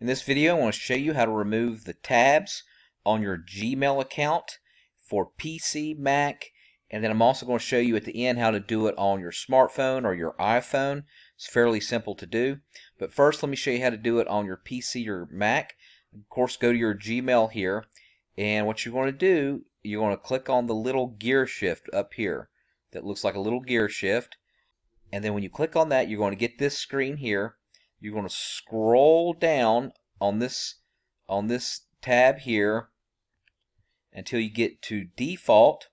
In this video, I want to show you how to remove the tabs on your Gmail account for PC, Mac, and then I'm also going to show you at the end how to do it on your smartphone or your iPhone. It's fairly simple to do. But first, let me show you how to do it on your PC or Mac. Of course, go to your Gmail here, and what you're going to do, you're going to click on the little gear shift up here that looks like a little gear shift. And then when you click on that, you're going to get this screen here. You're going to scroll down on this tab here until you get to default.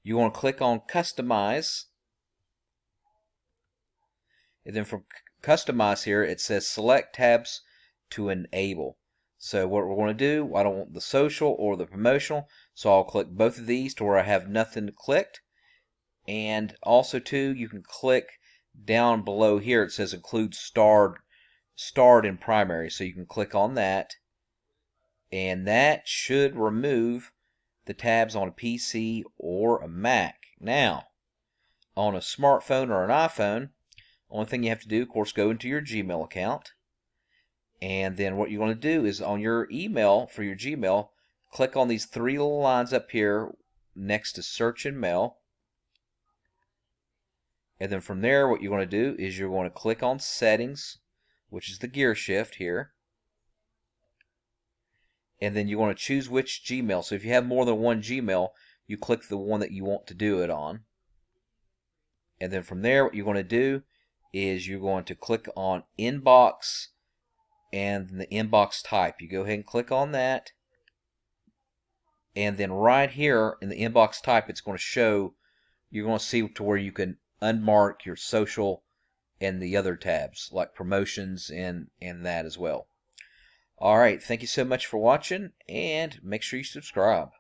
You want to click on customize, and then from customize here it says select tabs to enable. So what we're going to do, I don't want the social or the promotional, so I'll click both of these to where I have nothing clicked. And also too, you can click down below here, it says include starred in primary, so you can click on that, and that should remove the tabs on a PC or a Mac. Now, on a smartphone or an iPhone, only thing you have to do, of course, go into your Gmail account, and then what you're going to do is on your email, for your Gmail, click on these three little lines up here next to search and mail. And then from there, what you're going to do is you're going to click on settings, which is the gear shift here. And then you want to choose which Gmail. So if you have more than one Gmail, you click the one that you want to do it on. And then from there, what you're going to do is you're going to click on inbox and the inbox type. You go ahead and click on that. And then right here in the inbox type, it's going to show, you're going to see to where you can unmark your social and the other tabs like promotions and that as well. Alright, thank you so much for watching, and make sure you subscribe.